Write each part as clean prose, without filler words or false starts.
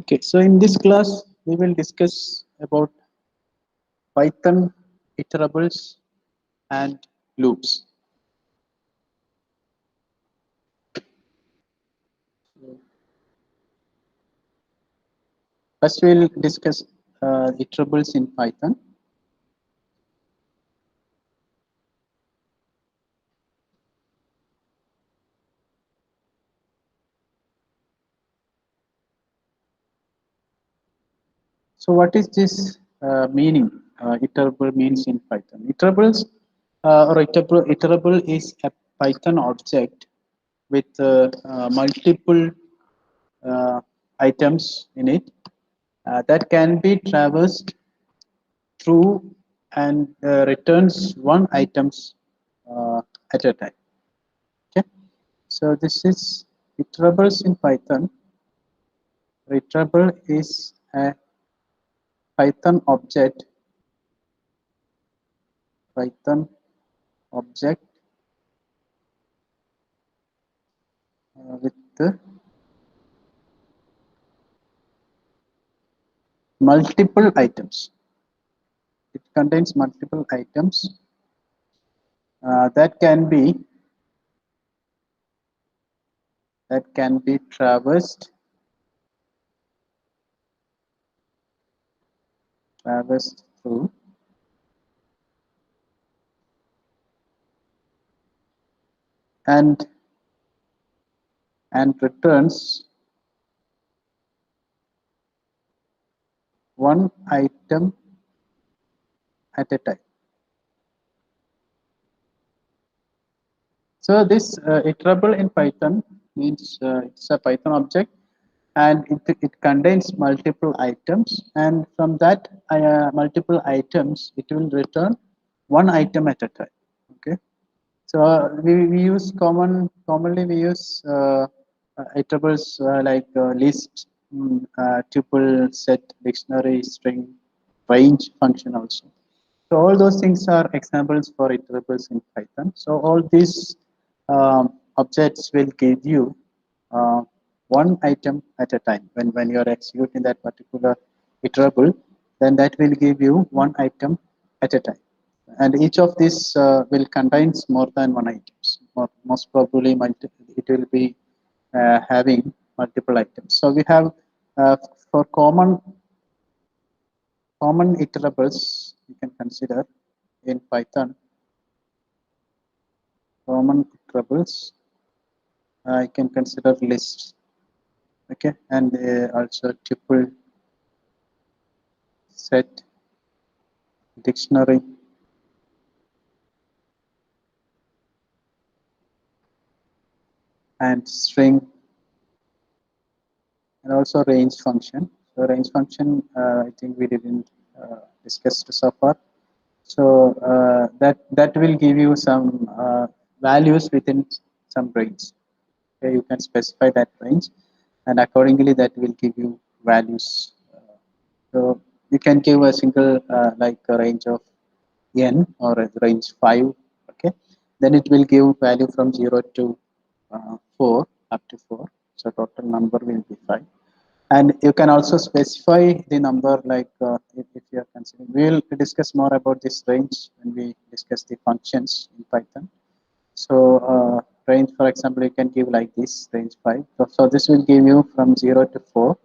Okay, so in this class, we will discuss about Python iterables and loops. First, we will discuss iterables in Python. So, what is this meaning? Iterable means in Python. Iterables iterable is a Python object with multiple uh, items in it that can be traversed through and returns one items at a time. Okay, so this is iterables in Python. Iterable is a Python object, Python object with the multiple items. It contains multiple items that can be traversed through and returns one item at a time. So this iterable in Python means it's a Python object and it contains multiple items, and from that multiple items it will return one item at a time. Okay, so we use commonly we use iterables like list, tuple, set, dictionary, string, range function also. So all those things are examples for iterables in Python. So all these objects will give you uh, one item at a time. When you are executing that particular iterable, then that will give you one item at a time. And each of these will contains more than one items. Most probably, it will be having multiple items. So we have for common iterables you can consider in Python. Common iterables you can consider lists, okay, and also tuple, set, dictionary, and string, and also range function. So range function, I think we didn't discuss so far. So that will give you some values within some range. Okay, you can specify that range, and accordingly that will give you values. So you can give a single like a range of n or a range 5. Okay, then it will give value from 0 to 4 up to 4. So total number will be 5. And you can also specify the number like if you are considering. We will discuss more about this range when we discuss the functions in Python. So range, for example, you can give like this range 5. So this will give you from 0 to 4.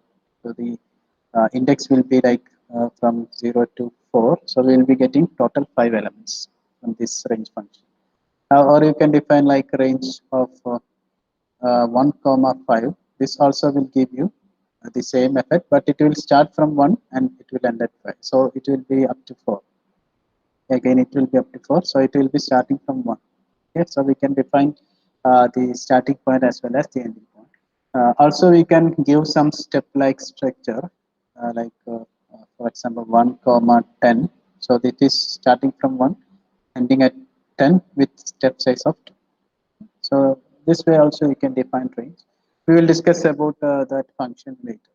So the index will be like from 0 to 4. So we will be getting total 5 elements from this range function. Or you can define like range of 1 comma 5. This also will give you the same effect, but it will start from 1 and it will end at 5. So it will be up to 4. Again, it will be up to 4. So it will be starting from 1. Okay, so we can define the starting point as well as the ending point. Also, we can give some step-like structure, for example, 1 comma 10. So it is starting from 1, ending at 10 with step size of 2. So this way also you can define range. We will discuss about that function later.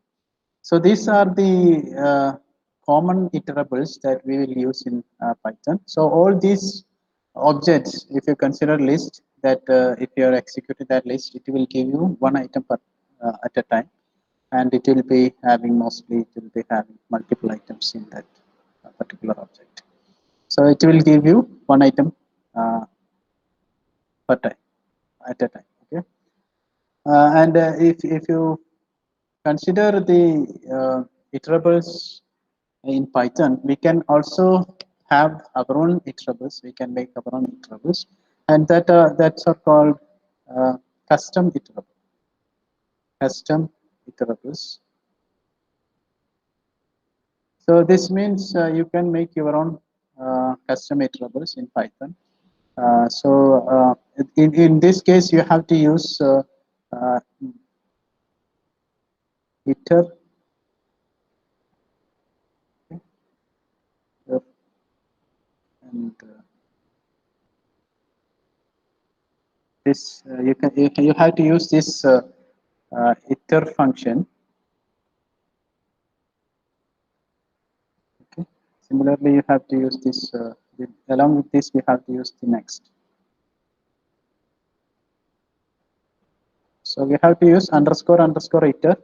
So these are the common iterables that we will use in Python. So all these objects, if you consider list, that if you are executing that list, it will give you one item per, at a time. and it will be having mostly it will be having multiple items in that particular object. So it will give you one item per time at a time. Okay, and if you consider the iterables in Python, we can also have our own iterables. We can make our own iterables, and that's are called custom iterables. Custom iterables. So this means you can make your own custom iterables in Python. In this case, you have to use uh, iter, and this you have to use this iter function. Okay. Similarly, you have to use this. Along with this, we have to use the next. So we have to use underscore underscore iter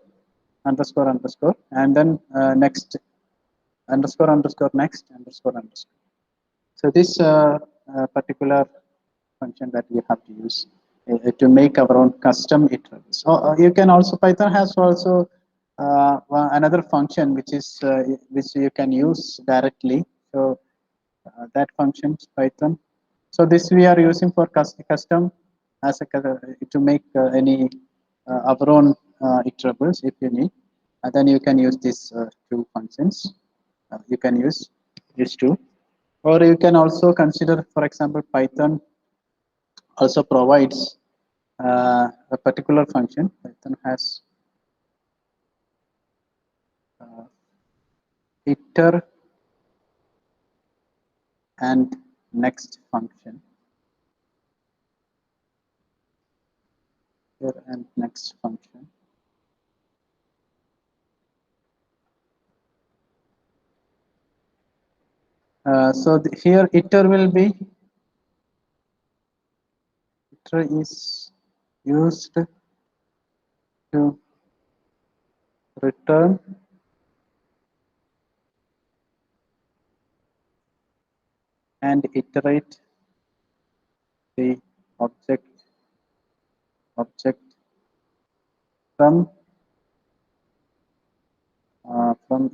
underscore underscore, and then next underscore underscore next underscore underscore. So this particular function that we have to use to make our own custom iterables. So you can also Python has also another function which you can use directly. So that function Python. So this we are using for custom as a to make any our own iterables if you need. And then you can use these two functions. You can use these two, or you can also consider, for example, Python also provides a particular function. Python has uh, iter and next function. Iter and next function. Here iter will be iter is used to return and iterate the object from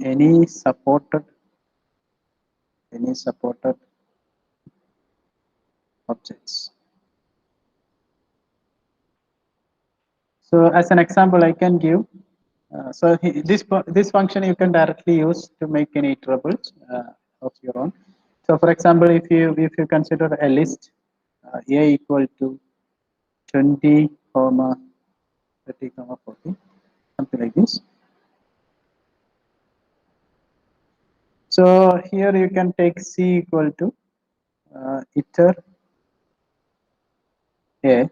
any supported objects. So as an example, I can give. This function you can directly use to make any iterables of your own. So for example, if you consider a list a equal to 20, 30, 40, something like this. So here you can take c equal to iter a.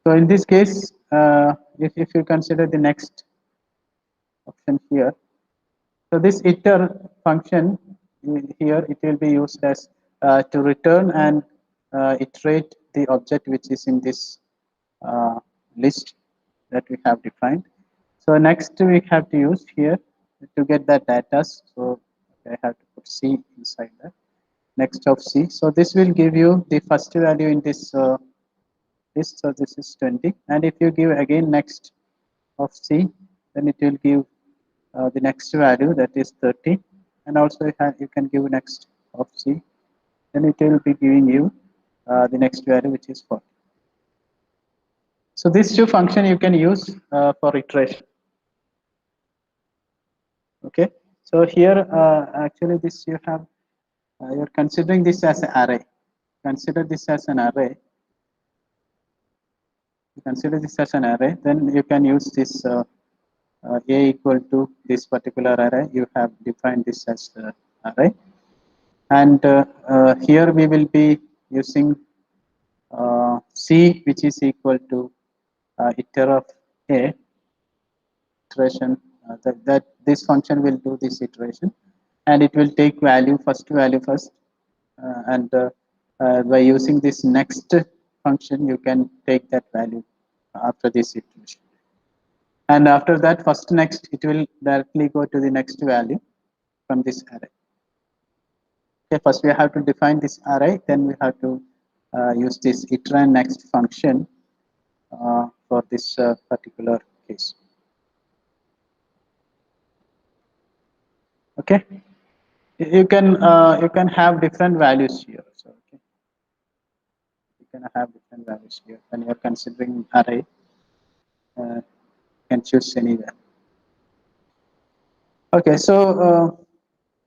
So in this case, if you consider the next option here, so this iter function here, it will be used as to return and iterate the object which is in this list that we have defined. So next we have to use here to get that data. So I have to put c inside that. Next of c. So this will give you the first value in this list. So this is 20. And if you give again next of c, then it will give the next value, that is 30. And also you can give next of c, then it will be giving you the next value, which is 40. So these two functions you can use for iteration. Okay. So here actually this you have you're considering this as an array. Consider this as an array. Consider this as an array, then you can use this a equal to this particular array. You have defined this as array, and here we will be using c, which is equal to iter of a iteration. That this function will do this iteration, and it will take value first, and by using this next function, you can take that value after this iteration. And after that, first next, it will directly go to the next value from this array. Okay, first we have to define this array, then we have to use this iterand next function for this particular case. Okay, you can have different values here. So okay, you can have different values here when you are considering array. You can choose anywhere. Okay, so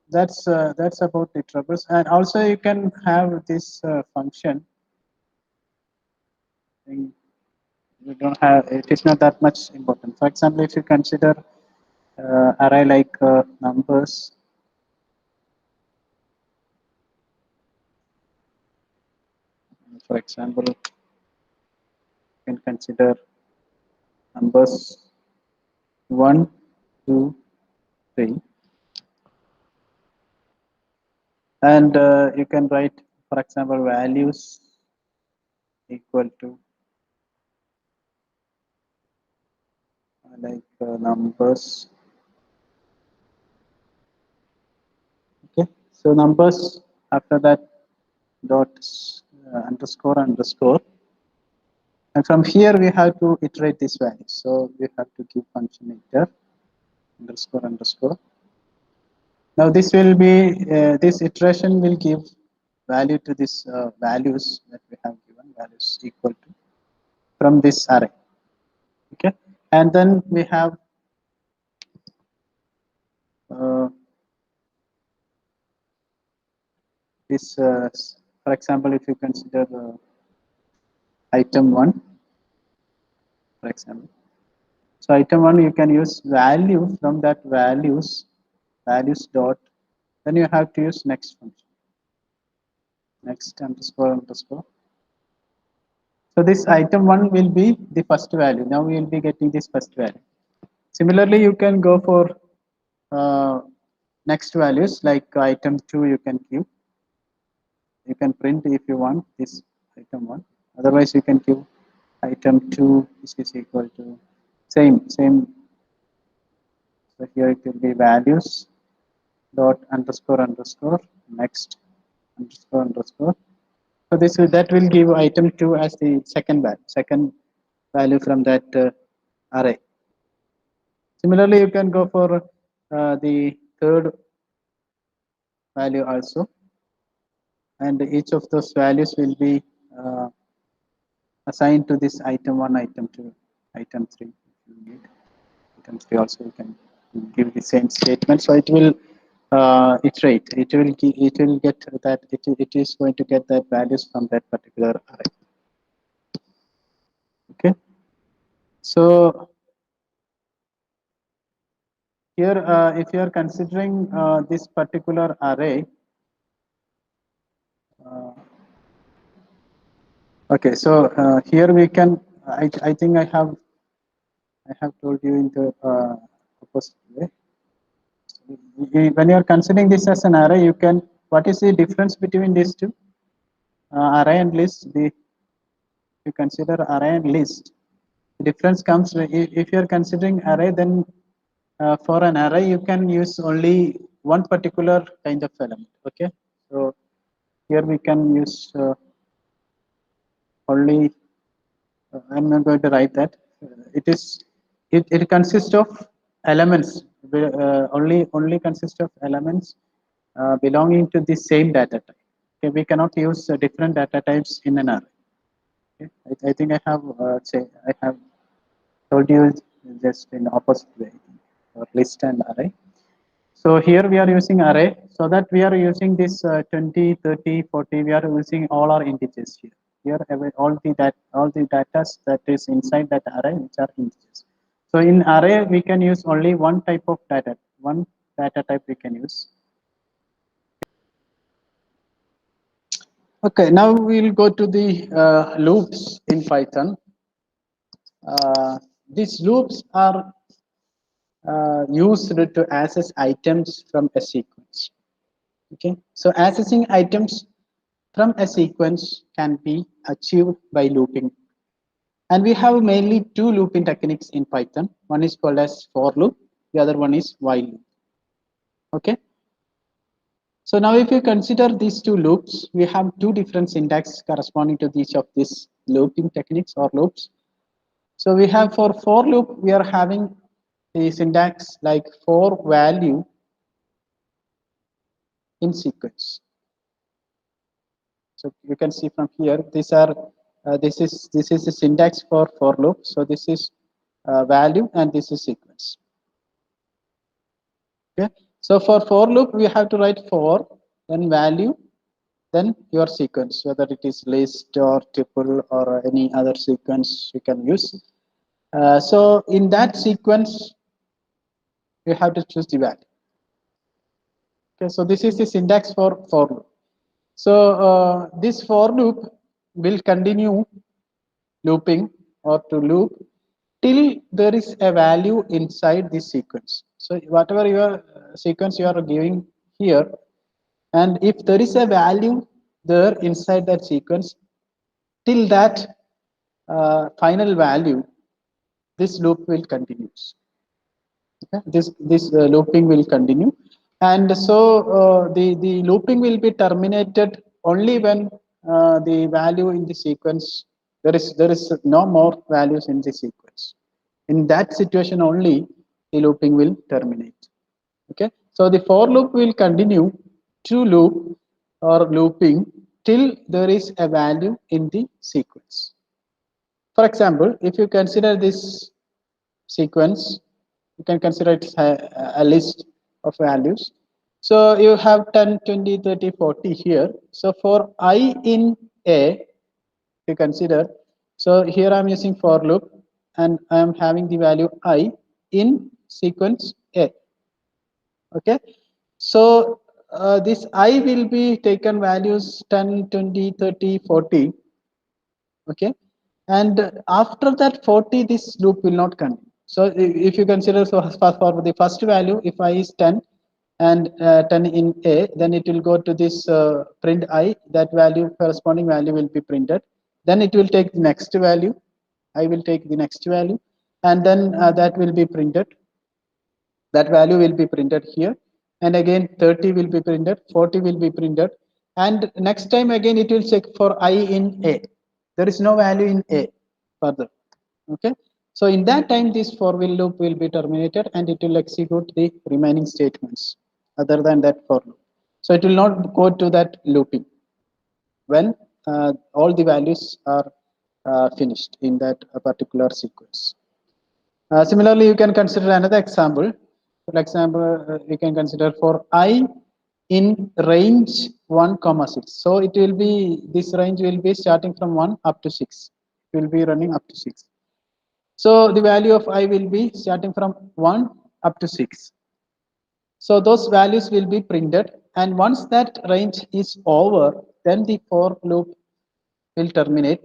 that's about iterables, and also you can have this function. We don't have it is not that much important. For example, if you consider array like numbers, for example, you can consider numbers 1, 2, 3, and you can write, for example, values equal to like numbers. Okay, so numbers after that dot underscore underscore, and from here we have to iterate this value. So we have to give function iter underscore underscore. Now this will be this iteration will give value to this values that we have given, values equal to from this array. Okay, and then we have uh, this for example, if you consider item 1, for example, so item 1 you can use value from that values dot, then you have to use next function, next underscore underscore. So this item 1 will be the first value. Now we will be getting this first value. Similarly, you can go for next values like item 2 you can give. You can print if you want this item 1. Otherwise, you can give item 2 is equal to same. So here it will be values dot underscore underscore next underscore underscore. So this will, that will give item 2 as the second value from that array. Similarly, you can go for the third value also, and each of those values will be assigned to this item 1, item 2, item 3. If you need item 3 also, you can give the same statement. So it will iterate. It will get that it is going to get that values from that particular array. Okay. So here, if you are considering this particular array, uh, okay. So here we can. I think I have told you in the opposite way. When you are considering this as an array, you can. What is the difference between these two, array and list? You consider array and list. The difference comes if you are considering array, then for an array you can use only one particular kind of element. Okay, so here we can use only. I'm not going to write that. It consists of elements. Only consists of elements belonging to the same data type. Okay, we cannot use different data types in an array. Okay, I think I have told you just in opposite way, or list and array. So here we are using array, so that we are using this 20, 30, 40, we are using all our integers here. Here all the data that is inside that array which are integers. So in array we can use only one type of data, one data type we can use. Okay, now we'll go to the loops in Python. These loops are used to access items from a sequence. Okay, so accessing items from a sequence can be achieved by looping And we have mainly two looping techniques in Python. One is called as for loop, the other one is while loop. Okay. So now if you consider these two loops, we have two different syntax corresponding to each of these looping techniques or loops. So we have for loop, we are having the syntax like for value in sequence. So you can see from here, these are this is the syntax for loop. So this is value and this is sequence. Okay. So for loop, we have to write for, then value, then your sequence, whether it is list or tuple or any other sequence you can use. So in that sequence, you have to choose the value. Okay, so this is the syntax for loop. So this for loop will continue looping or to loop till there is a value inside this sequence. So whatever your sequence you are giving here, and if there is a value there inside that sequence, till that final value, this loop will continue. Okay? This looping will continue, and so the looping will be terminated only when the value in the sequence, there is no more values in the sequence. In that situation only, the looping will terminate. Okay, so the for loop will continue to loop or looping till there is a value in the sequence. For example, if you consider this sequence, you can consider it a list of values. So you have 10, 20, 30, 40 here. So for I in A, if you consider, so here I'm using for loop and I'm having the value I in sequence A. Okay. So this I will be taken values 10, 20, 30, 40. Okay, and after that 40, this loop will not continue. So if you consider, so for the first value, if I is 10 and 10 in A, then it will go to this print I, that value, corresponding value will be printed. Then it will take the next value, I will take the next value, and then that will be printed, that value will be printed here, and again 30 will be printed, 40 will be printed, and next time again it will check for I in A. There is no value in A further. Okay, so in that time this for while loop will be terminated and it will execute the remaining statements other than that for loop. So it will not go to that looping when all the values are finished in that particular sequence. Similarly, you can consider another example. For example, you can consider for I in range 1 comma 6. So it will be, this range will be starting from 1 up to 6. It will be running up to 6. So the value of I will be starting from 1 up to 6. So those values will be printed, and once that range is over, then the for loop will terminate,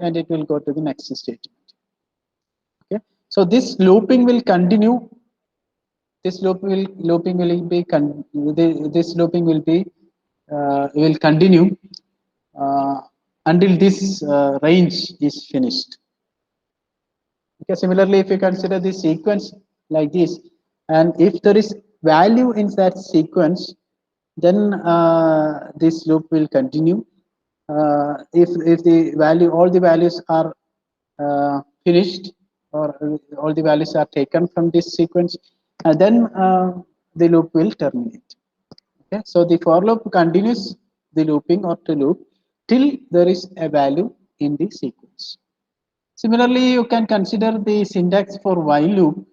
and it will go to the next statement. Okay, so this looping will continue. This looping will be this looping will continue until this range is finished. Okay, similarly, if you consider this sequence like this, and if there is value in that sequence, then this loop will continue. If the value, all the values are finished, or all the values are taken from this sequence, then the loop will terminate. Okay, so the for loop continues the looping or to loop till there is a value in the sequence. Similarly, you can consider the syntax for while loop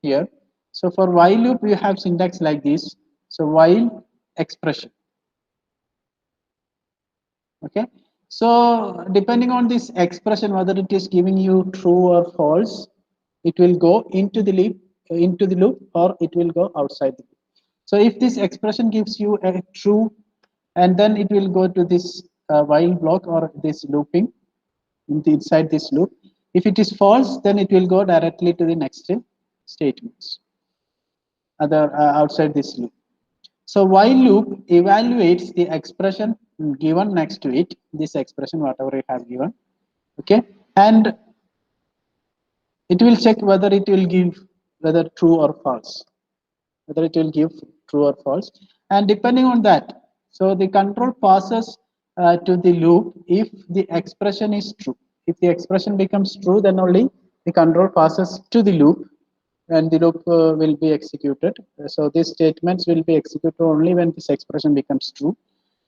here. So for while loop, you have syntax like this. So while expression. Okay. So depending on this expression, whether it is giving you true or false, it will go into the loop, or it will go outside the loop. So if this expression gives you a true, and then it will go to this while block or this looping inside this loop. If it is false, then it will go directly to the next statements other outside this loop. So while loop evaluates the expression given next to it, this expression whatever it has given. Okay. and it will check whether it will give whether true or false, whether it will give true or false. And depending on that, so the control passes to the loop if the expression is true. If the expression becomes true, then only the control passes to the loop and the loop will be executed. So these statements will be executed only when this expression becomes true.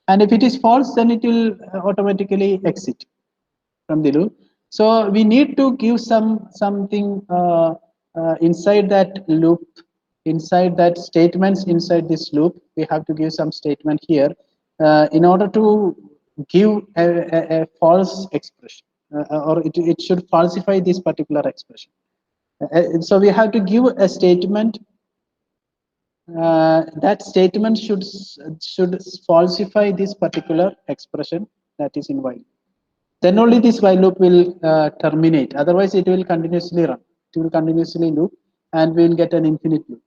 And if it is false, then it will automatically exit from the loop. So we need to give something inside that loop, inside that statements inside this loop. We have to give some statement here in order to give a false expression, or it should falsify this particular expression. So we have to give a statement. That statement should falsify this particular expression that is in while. Then only this while loop will terminate. Otherwise, it will continuously run. It will continuously loop, and we will get an infinite loop.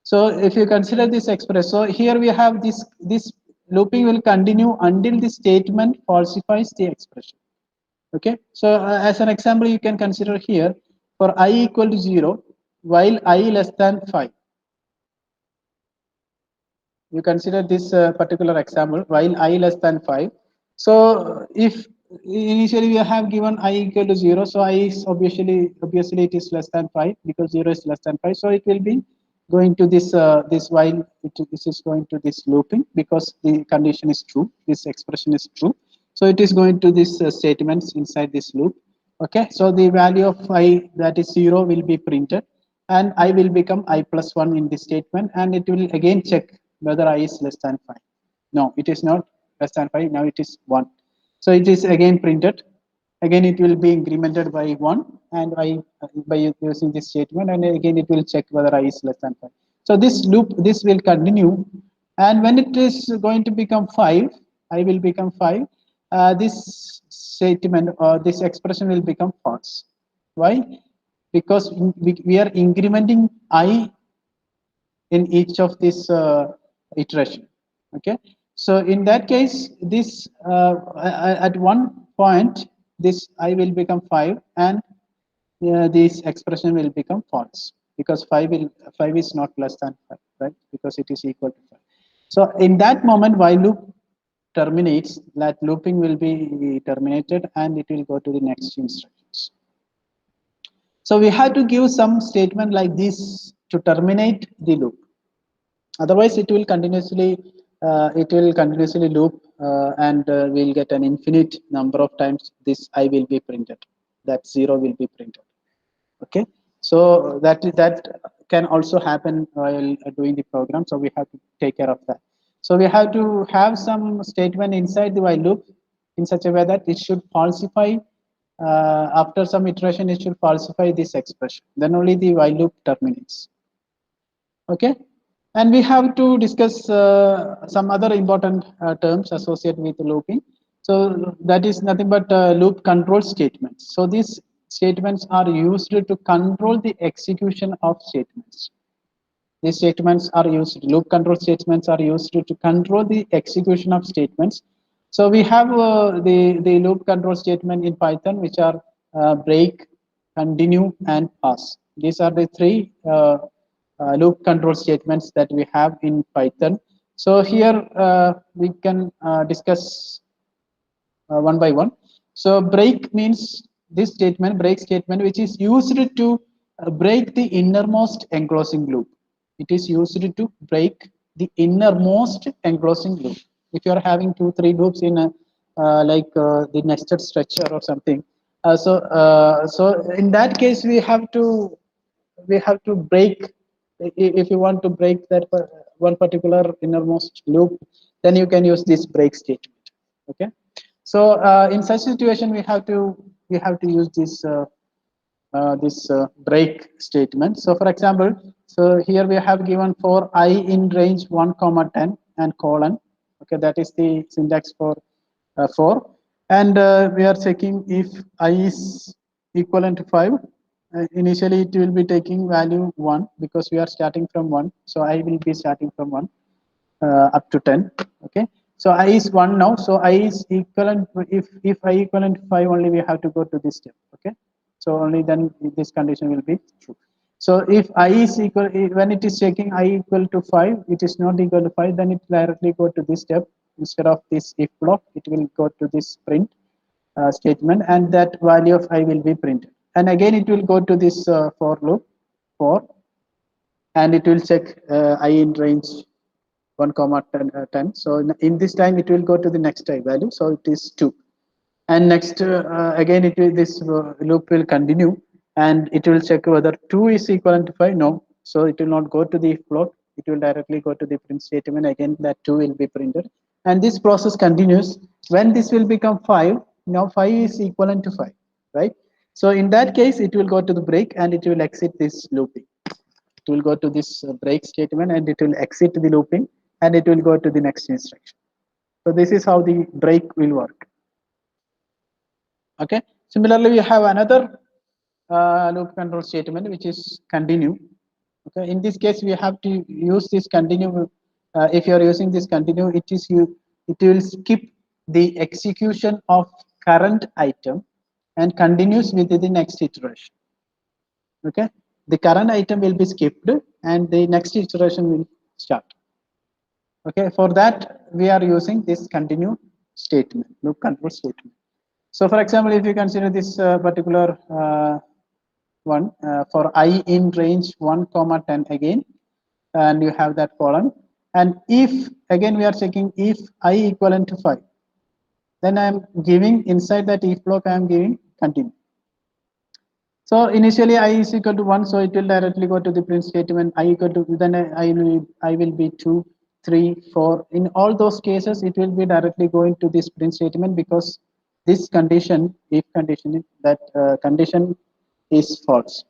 So, if you consider this expression, so here we have this looping will continue until the statement falsifies the expression. Okay. So, as an example, you can consider here for I equal to 0, while I less than 5. You consider this particular example while I less than 5. So if initially we have given I equal to 0, so I is obviously it is less than 5 because 0 is less than 5. So it will be going to this while this is going to this looping because the condition is true. This expression is true. So it is going to this statements inside this loop. Okay. So the value of I, that is 0, will be printed, and I will become I plus 1 in this statement, and it will again check whether I is less than 5. No, it is not less than 5. Now it is 1. So it is again printed. Again, it will be incremented by 1, and I by using this statement, and again it will check whether I is less than 5. So this loop, this will continue, and when it is going to become 5, I will become 5. This statement or this expression will become false. Why? Because we are incrementing I in each of this iteration. Okay. So in that case, this at one point this I will become 5, and this expression will become false because 5 is not less than 5, right? Because it is equal to 5. So in that moment, while loop terminates, that looping will be terminated, and it will go to the next instructions. So we have to give some statement like this to terminate the loop. Otherwise, it will continuously loop, and we'll get an infinite number of times this I will be printed. That 0 will be printed. Okay. So that can also happen while doing the program. So we have to take care of that. So we have to have some statement inside the while loop in such a way that it should falsify. After some iteration, it should falsify this expression. Then only the while loop terminates. Okay. And we have to discuss some other important terms associated with looping. So that is nothing but loop control statements. So these statements are used to control the execution of statements. These statements are used, loop control statements are used to control the execution of statements. So we have the loop control statement in Python, which are break, continue, and pass. These are the three loop control statements that we have in Python. So here we can discuss one by one. So break means this statement, break statement, which is used to break the innermost enclosing loop. It is used to break the innermost enclosing loop. If you are having 2-3 loops in a the nested structure or something, so in that case we have to break. If you want to break that one particular innermost loop, then you can use this break statement. Okay. So in such situation, we have to use this break statement. So for example, so here we have given for I in range 1 comma 10 and colon. Okay, that is the syntax for 4, and we are checking if I is equivalent to 5. Initially it will be taking value 1 because we are starting from 1, so I will be starting from 1 up to 10. Okay. So I is 1 now. So I is equivalent. If I equivalent 5 only, we have to go to this step. Okay. So only then this condition will be true. So if I is equal, when it is checking I equal to 5, it is not equal to 5, then it directly go to this step. Instead of this if block, it will go to this print statement, and that value of I will be printed. And again it will go to this for loop for, and it will check I in range 1 comma 10, 10. So in this time it will go to the next I value, so it is 2. And next again it will, this loop will continue, and it will check whether 2 is equivalent to 5. No, so it will not go to the if block, it will directly go to the print statement. Again that 2 will be printed, and this process continues. When this will become 5, now 5 is equivalent to 5, right? So in that case it will go to the break, and it will exit this looping. It will go to this break statement, and it will exit the looping, and it will go to the next instruction. So this is how the break will work. Okay. Similarly, we have another loop control statement, which is continue. Okay. In this case, we have to use this continue. If you are using this continue, it will skip the execution of current item and continues with the next iteration. Okay. The current item will be skipped, and the next iteration will start. Okay. For that, we are using this continue statement, loop control statement. So for example, if you consider this particular one for I in range 1 comma 10 again, and you have that column, and if again we are checking if I equivalent to 5, then I am giving inside that if block I am giving continue. So initially I is equal to 1, so it will directly go to the print statement. I equal to, then I will be 2, 3, 4. In all those cases, it will be directly going to this print statement, because this condition, if condition, that condition is false.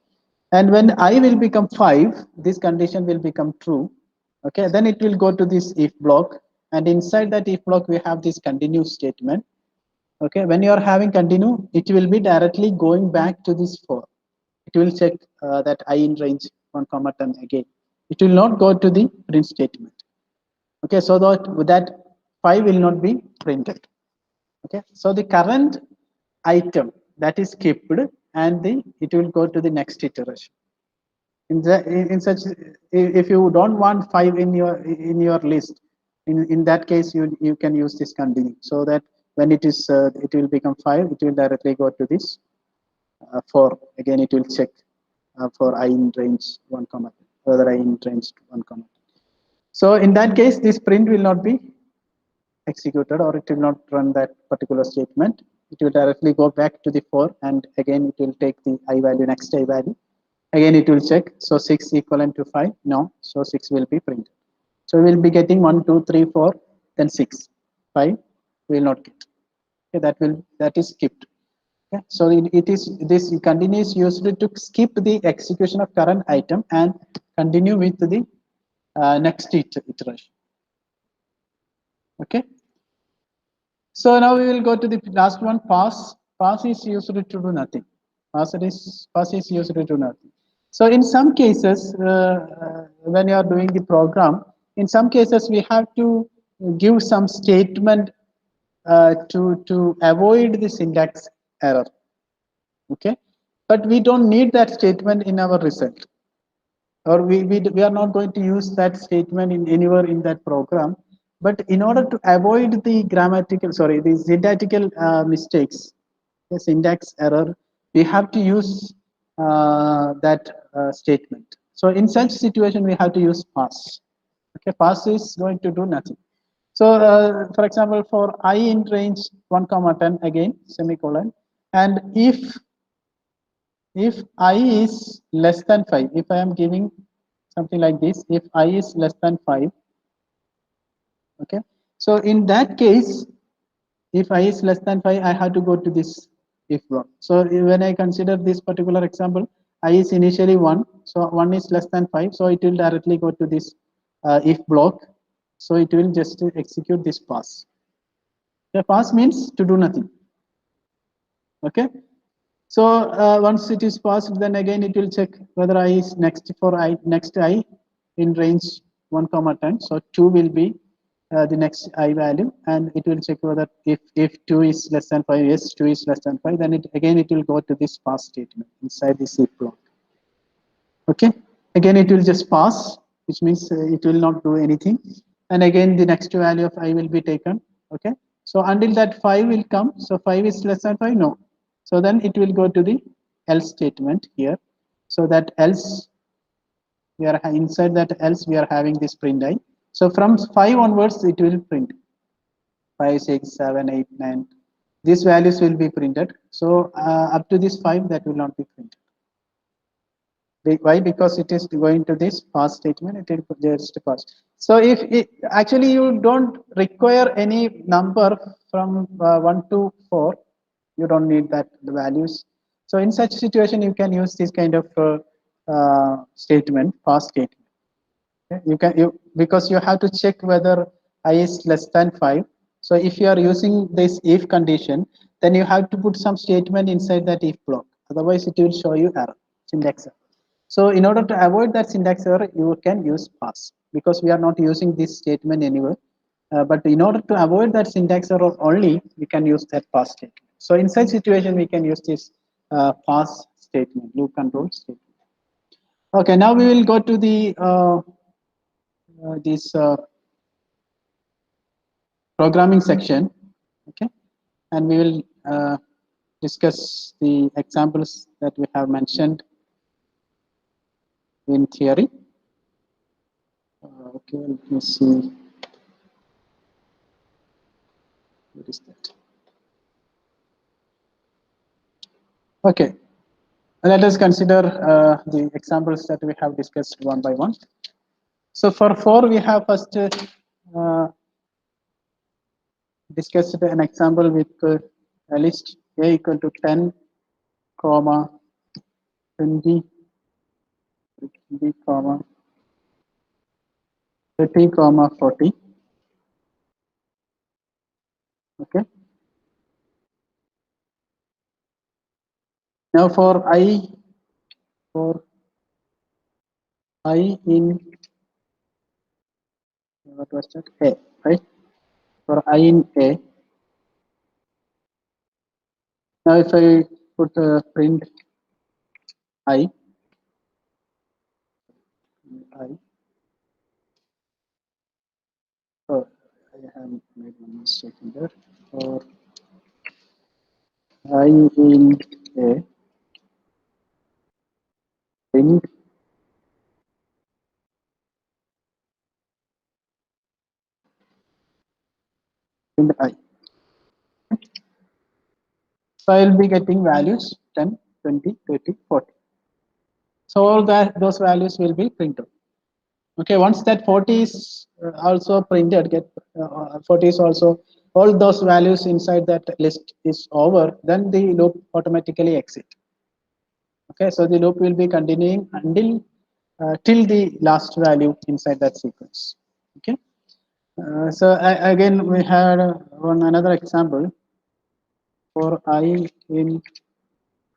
And when I will become 5, this condition will become true. Okay, then it will go to this if block, and inside that if block we have this continue statement. Okay, when you are having continue, it will be directly going back to this for. It will check that I in range 1 comma 10 again. It will not go to the print statement. Okay, so that 5 will not be printed. Okay, so the current item that is kept, and it will go to the next iteration. In such, if you don't want 5 in your list, in that case you can use this continue, so that when it will become 5, it will directly go to this 4. Again it will check for I in range 1 comma, whether I in range 1 comma. So in that case this print will not be executed, or it will not run that particular statement. It will directly go back to the 4, and again it will take the I value, next I value. Again it will check, so 6 equivalent to 5, no, so 6 will be printed. So we will be getting 1, 2, 3, 4, then 6, 5 we will not get. Okay, that is skipped. Okay, so it is, this continues used to skip the execution of current item and continue with the next iteration. Okay, so now we will go to the last one, pass. Pass is used to do nothing. Pass is used to do nothing. So in some cases, when you are doing the program, in some cases we have to give some statement to avoid the syntax error. Okay, but we don't need that statement in our result, or we are not going to use that statement in anywhere in that program. But in order to avoid the the syntactical mistakes, the syntax error, we have to use that statement. So in such situation we have to use pass. Okay, pass is going to do nothing. So for example, for I in range 1 comma 10 again semicolon, and if I is less than 5, if I am giving something like this, if I is less than 5, okay, so in that case, if I is less than 5, I have to go to this if block. So when I consider this particular example, I is initially 1, so 1 is less than 5, so it will directly go to this if block. So it will just execute this pass. The pass means to do nothing. Okay, so once it is passed, then again it will check whether I is next for I, next I in range 1 comma 10. So 2 will be the next I value, and it will check whether if 2 is less than 5, yes, 2 is less than 5, then it will go to this pass statement inside this if block. Okay, again it will just pass, which means it will not do anything, and again the next value of I will be taken. Okay, so until that 5 will come, so 5 is less than 5, no, so then it will go to the else statement here. So that else, we are inside that else we are having this print I. So from 5 onwards it will print 5, 6, 7, 8, 9. These values will be printed. So up to this 5 that will not be printed. Why? Because it is going to this pass statement. It will just pass. So if actually you don't require any number from 1 to 4, you don't need that the values. So in such situation, you can use this kind of statement, pass statement. Okay? Because you have to check whether I is less than 5. So if you are using this if condition, then you have to put some statement inside that if block. Otherwise, it will show you error, syntax error. So in order to avoid that syntax error, you can use pass, because we are not using this statement anywhere. But in order to avoid that syntax error only, we can use that pass statement. So in such situation, we can use this pass statement, loop control statement. Okay, now we will go to the this programming section. Okay, and we will discuss the examples that we have mentioned in theory. Okay, let me see. What is that? Okay, let us consider the examples that we have discussed one by one. So for 4, we have first discussed an example with a list A equal to 10, comma 20, 20, comma 30, comma 40. Okay. Now for I in what was that? A, right? For I in A. Now if I put print I, oh, I have made one mistake in there. For I in A, print I. So I will be getting values 10, 20, 30, 40. So all that those values will be printed. Okay, once that 40 is also printed, 40 is also all those values inside that list is over, then the loop automatically exit. Okay, so the loop will be continuing until till the last value inside that sequence. Okay, so again we had one another example for I in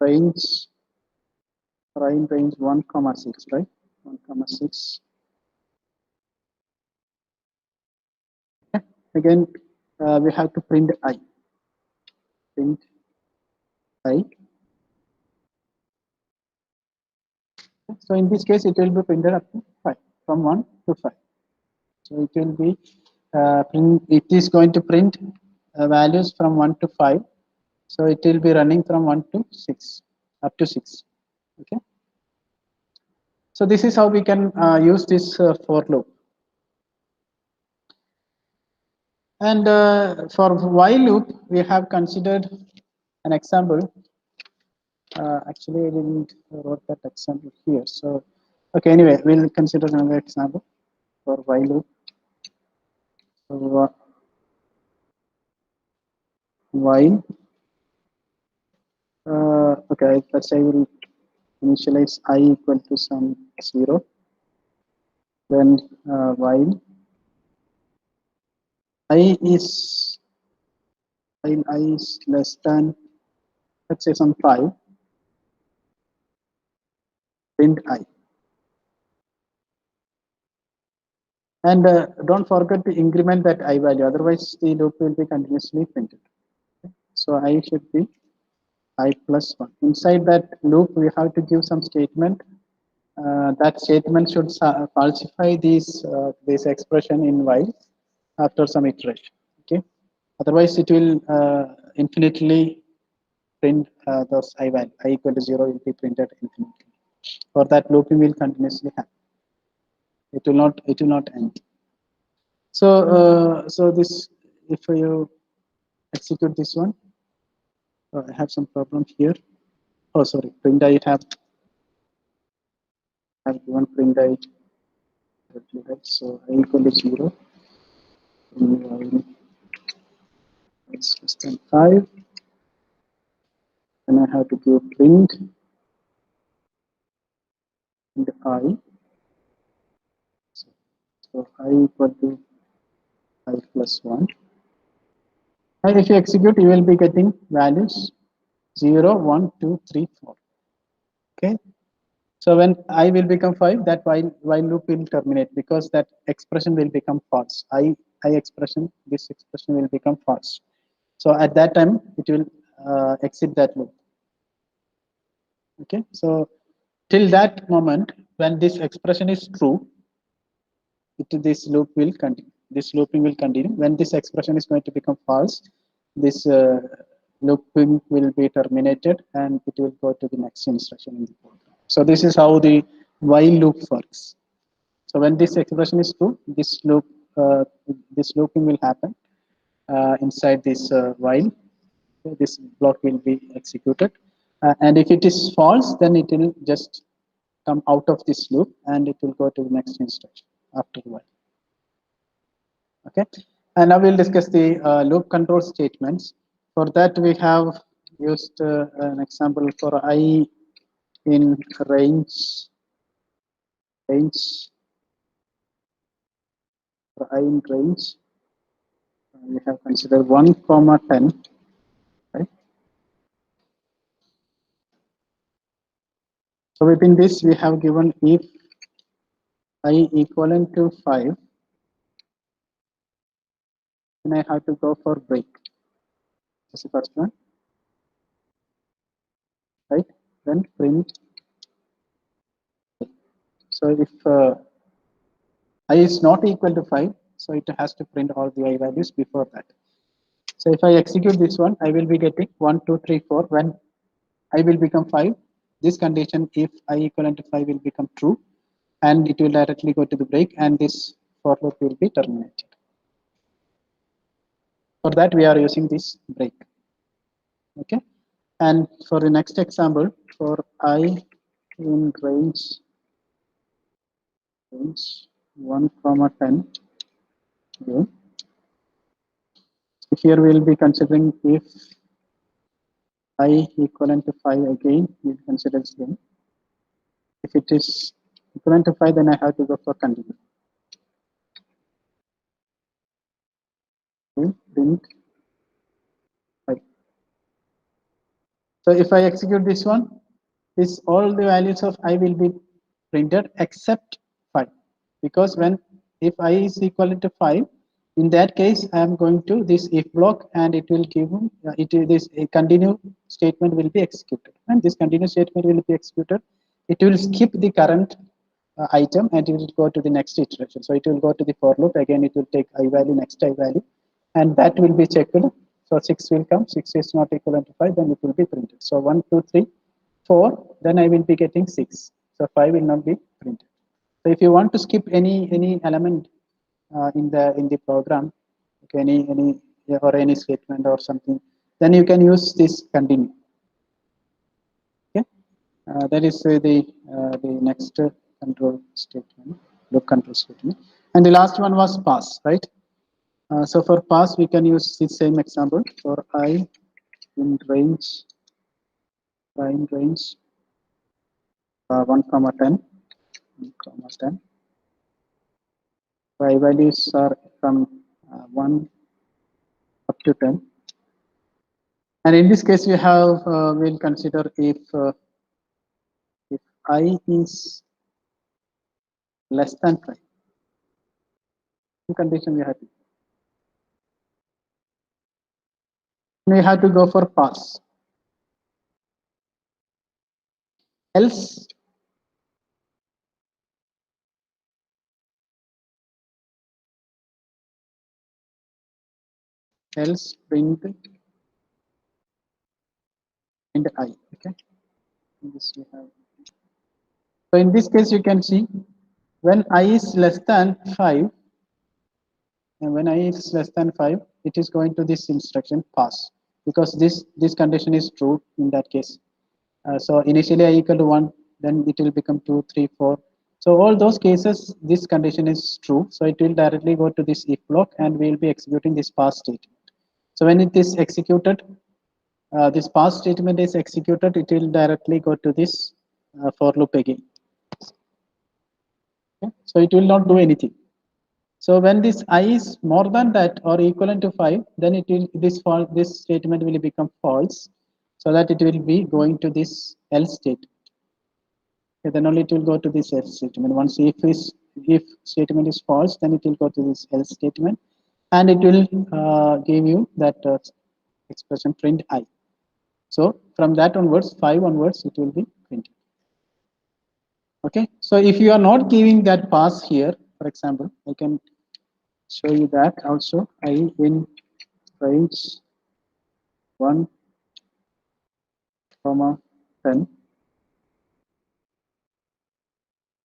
range 1 comma 6, right? 1 comma 6. Okay. Again we have to print I. Print I. So in this case, it will be printed up to 5, from 1 to 5. So it will be it is going to print values from 1 to 5. So it will be running from 1 to 6, up to 6. Okay. So this is how we can use this for loop. And for while loop, we have considered an example. Actually, I didn't wrote that example here. So, okay, anyway, we'll consider another example for while loop. So, while, okay, let's say we'll initialize I equal to some 0. Then while I is less than, let's say, some 5, print I. And don't forget to increment that I value, otherwise the loop will be continuously printed. So I should be I plus 1. Inside that loop, we have to give some statement. That statement should falsify this expression in while after some iteration. Okay. Otherwise, it will infinitely print those I value. I equal to 0 will be printed infinitely. For that, looping will continuously happen. It will not. It will not end. So, so this, if you execute this one, I have some problem here. Oh, sorry, print I have given print I directly, right? So I equal to 0. It's less than 5. Then I have to give print and I. So I equal to I plus 1. And if you execute, you will be getting values 0, 1, 2, 3, 4. Okay. So when I will become 5, that while loop will terminate because that expression will become false. I expression, this expression will become false. So at that time, it will exit that loop. Okay. So till that moment, when this expression is true, this loop will continue. This looping will continue. When this expression is going to become false, this looping will be terminated and it will go to the next instruction in the program. So this is how the while loop works. So when this expression is true, this looping will happen inside this while. This block will be executed, and if it is false, then it will just come out of this loop and it will go to the next instruction after a while. Okay, and now we'll discuss the loop control statements. For that, we have used an example for I in range for I in range. We have considered 1 comma 10, right? So within this, we have given if I equivalent to 5, then I have to go for break. That's the first one, right? Then print. So if I is not equal to 5, so it has to print all the I values before that. So if I execute this one, I will be getting 1, 2, 3, 4. When I will become 5, this condition if I equivalent to 5 will become true, and it will directly go to the break, and this for loop will be terminated. For that, we are using this break. Okay, and for the next example, for I in range 1 comma 10, okay. Here we will be considering if I equivalent to 5 again, we'll consider same. If it is equivalent to 5, then I have to go for continue. Okay, print 5. So if I execute this one, this all the values of I will be printed except 5, because when if I is equivalent to 5, in that case I am going to this if block and it will give this a continue statement will be executed, and this continue statement will be executed. It will skip the current item and it will go to the next iteration. So it will go to the for loop again. It will take I value, next I value, and that will be checked. So 6 will come. 6 is not equivalent to 5, then it will be printed. So 1, 2, 3, 4. Then I will be getting 6. So 5 will not be printed. So if you want to skip any element in the program, okay, any or any statement or something, then you can use this continue. Okay, that is the next control statement, loop control statement, and the last one was pass, right? So for pass, we can use the same example for I in range 1 comma 10, 1 comma 10. I values are from 1 up to 10. And in this case, we have we'll consider if I is less than 5. Two condition we have to go for pass. Else print I. Okay. This we have. So in this case, you can see when I is less than 5, and when I is less than 5, it is going to this instruction pass, because this condition is true in that case. So initially I equal to 1, then it will become 2, 3, 4. So all those cases, this condition is true. So it will directly go to this if block, and we will be executing this pass statement. So when it is executed, this pass statement is executed, it will directly go to this for loop again. Okay? So it will not do anything. So when this I is more than that or equivalent to 5, then it will this statement will become false, so that it will be going to this else statement. Okay, then only it will go to this else statement. Once if statement is false, then it will go to this else statement, and it will give you that expression print I. So from that onwards, 5 onwards, it will be printed. Okay, so if you are not giving that pass here, for example, I can show you that also. I in range 1 comma 10.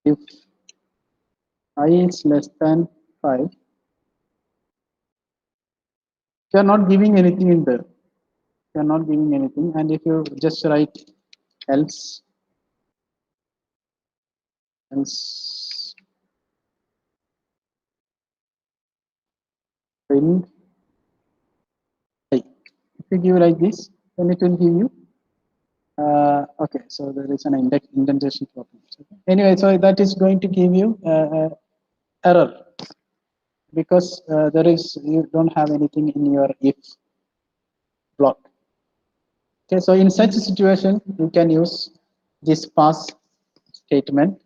If I is less than 5, you are not giving anything in there. You are not giving anything, and if you just write else print I. If you give like this, then it will give you. Okay, so there is an indentation problem. Anyway, so that is going to give you error, because there is you don't have anything in your if block. Okay, so in such a situation, you can use this pass statement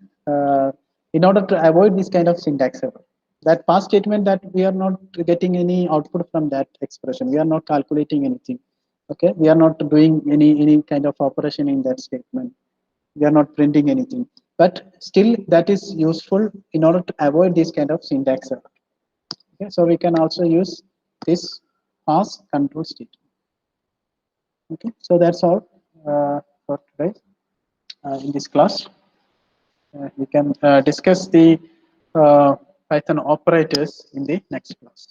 in order to avoid this kind of syntax error. That pass statement, that we are not getting any output from that expression. We are not calculating anything. Okay, we are not doing any kind of operation in that statement. We are not printing anything. But still, that is useful in order to avoid this kind of syntax error. Okay, so we can also use this pass control statement. Okay, so that's all for today in this class. We can discuss the Python operators in the next class.